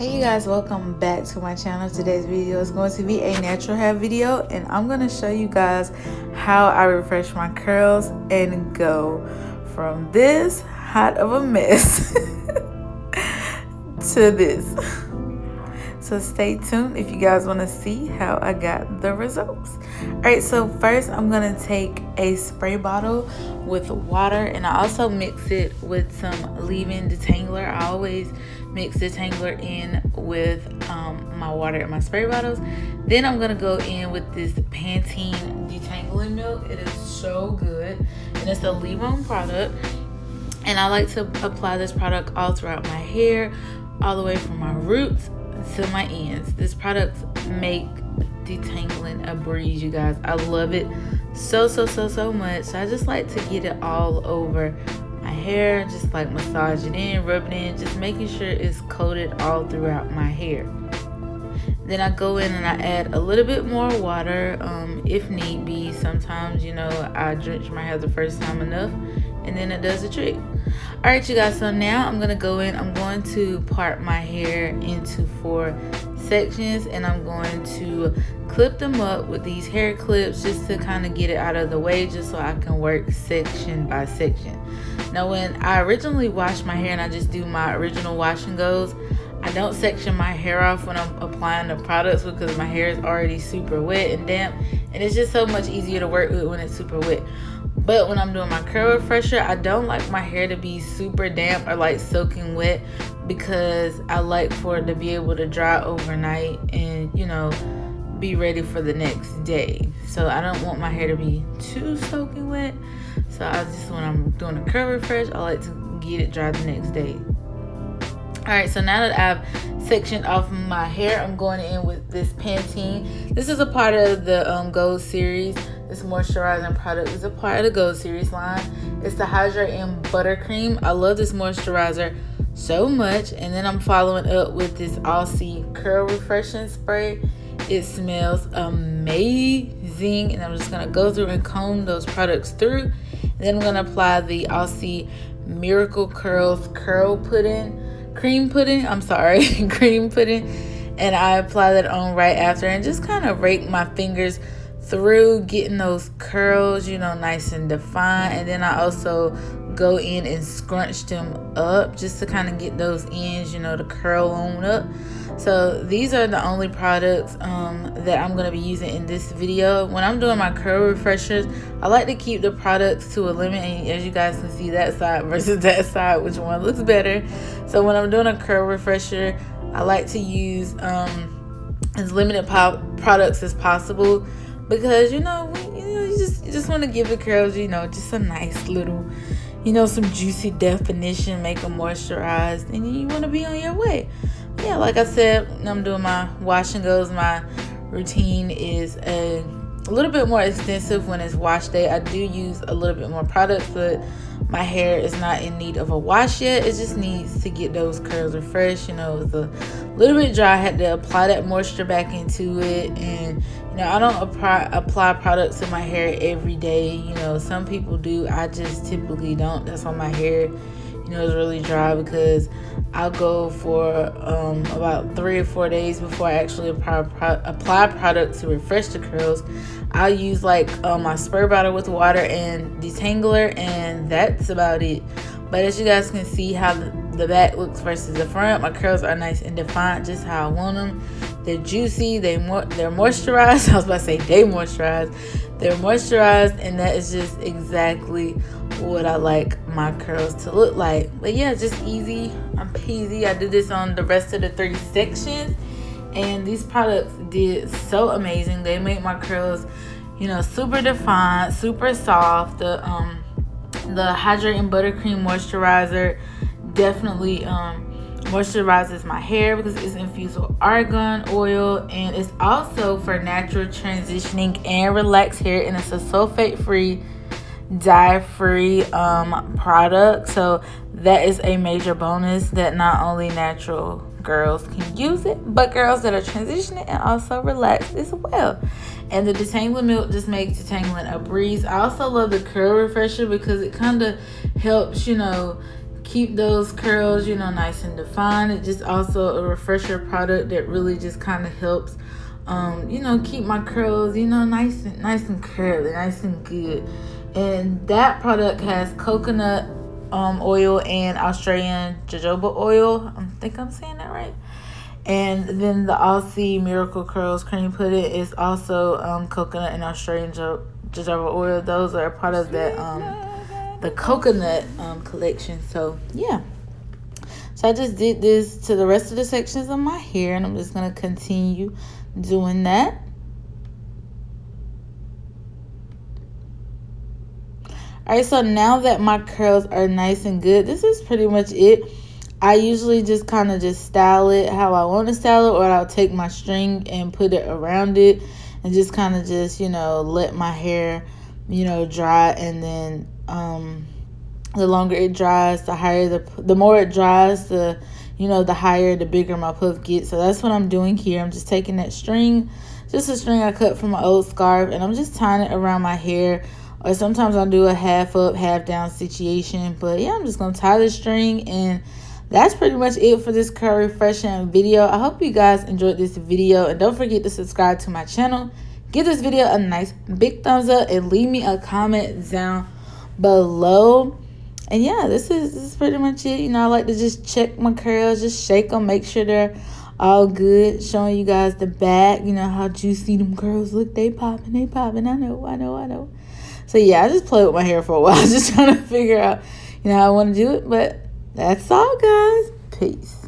Hey you guys, welcome back to my channel. Today's video is going to be a natural hair video, and I'm going to show you guys how I refresh my curls and go from this hot of a mess to this. So stay tuned if you guys want to see how I got the results. Alright, so first I'm going to take a spray bottle with water, and I also mix it with some leave-in detangler. I always mix detangler in with my water and my spray bottles. Then I'm going to go in with this Pantene detangling milk. It is so good, and it's a leave-on product. And I like to apply this product all throughout my hair, all the way from my roots to my ends. This product make detangling a breeze, you guys. I love it so much. So I just like to get it all over my hair, just like massage it in, rub it in, just making sure it's coated all throughout my hair. Then I go in and I add a little bit more water if need be. Sometimes, you know, I drench my hair the first time enough, and then it does the trick. Alright you guys, so now I'm gonna go in. I'm going to part my hair into 4 sections, and I'm going to clip them up with these hair clips just to kind of get it out of the way, just so I can work section by section. Now when I originally wash my hair and I just do my original wash and goes, I don't section my hair off when I'm applying the products because my hair is already super wet and damp, and it's just so much easier to work with when it's super wet. But when I'm doing my curl refresher, I don't like my hair to be super damp or like soaking wet, because I like for it to be able to dry overnight and, you know, be ready for the next day. So I don't want my hair to be too soaking wet. So I just, when I'm doing a curl refresh, I like to get it dry the next day. Alright, so now that I've sectioned off my hair, I'm going in with this Pantene. This is a part of the Gold series. This moisturizing product is a part of the Gold series line. It's the Hydrating Buttercream. I love this moisturizer so much. And then I'm following up with this Aussie Curl Refreshing Spray. It smells amazing, and I'm just going to go through and comb those products through. And then I'm going to apply the Aussie Miracle Curls cream pudding, and I apply that on right after, and just kind of rake my fingers through, getting those curls, you know, nice and defined. And then I also go in and scrunch them up just to kind of get those ends, you know, to curl on up. So these are the only products that I'm going to be using in this video. When I'm doing my curl refreshers, I like to keep the products to a limit, and as you guys can see, that side versus that side, which one looks better. So when I'm doing a curl refresher, I like to use as limited products as possible, because you just want to give the curls, you know, just a nice little, you know, some juicy definition, make them moisturized, and you want to be on your way. Yeah, like I said, when I'm doing my wash and goes, my routine is a little bit more extensive when it's wash day. I do use a little bit more product, but my hair is not in need of a wash yet. It just needs to get those curls refreshed. You know, it's a little bit dry. I had to apply that moisture back into it, and you know, I don't apply products in my hair every day. You know, some people do. I just typically don't. That's why my hair, you know, is really dry, because I'll go for about 3 or 4 days before I actually apply product to refresh the curls. I'll use like my spray bottle with water and detangler, and that's about it. But as you guys can see how the back looks versus the front, my curls are nice and defined, just how I want them. They're juicy, they're moisturized. I was about to say they moisturized. They're moisturized, and that is just exactly what I like my curls to look like. But yeah, just easy, peasy. I do this on the rest of the 3 sections, and these products did so amazing. They make my curls, you know, super defined, super soft. The Hydrating Buttercream moisturizer definitely moisturizes my hair because it's infused with argan oil, and it's also for natural transitioning and relaxed hair, and it's a sulfate free, dye free product. So that is a major bonus, that not only natural girls can use it, but girls that are transitioning and also relaxed as well. And the detangling milk just makes detangling a breeze. I also love the curl refresher because it kind of helps, you know, keep those curls, you know, nice and defined. It's just also a refresher product that really just kind of helps, you know, keep my curls, you know, nice and curly, nice and good. And that product has coconut oil and Australian jojoba oil. I think I'm saying that right. And then the Aussie Miracle Curls Cream Pudding is also coconut and Australian jojoba oil. Those are a part of that the coconut collection. So yeah, so I just did this to the rest of the sections of my hair, and I'm just gonna continue doing that. Alright, so now that my curls are nice and good, this is pretty much it. I usually just kind of just style it how I want to style it, or I'll take my string and put it around it and just kind of just, you know, let my hair, you know, dry. And then the longer it dries, the higher the more it dries, the, you know, the higher, the bigger my puff gets. So that's what I'm doing here. I'm just taking that string, just a string I cut from my old scarf, and I'm just tying it around my hair. Or sometimes I'll do a half up, half down situation. But yeah, I'm just going to tie the string, and that's pretty much it for this curl refreshing video. I hope you guys enjoyed this video, and don't forget to subscribe to my channel. Give this video a nice big thumbs up and leave me a comment down below. And yeah, this is pretty much it. You know, I like to just check my curls, just shake them, make sure they're all good, showing you guys the back, you know, how juicy them curls look. They popping. I know. So yeah, I just played with my hair for a while, just trying to figure out, you know, how I want to do it. But that's all, guys. Peace.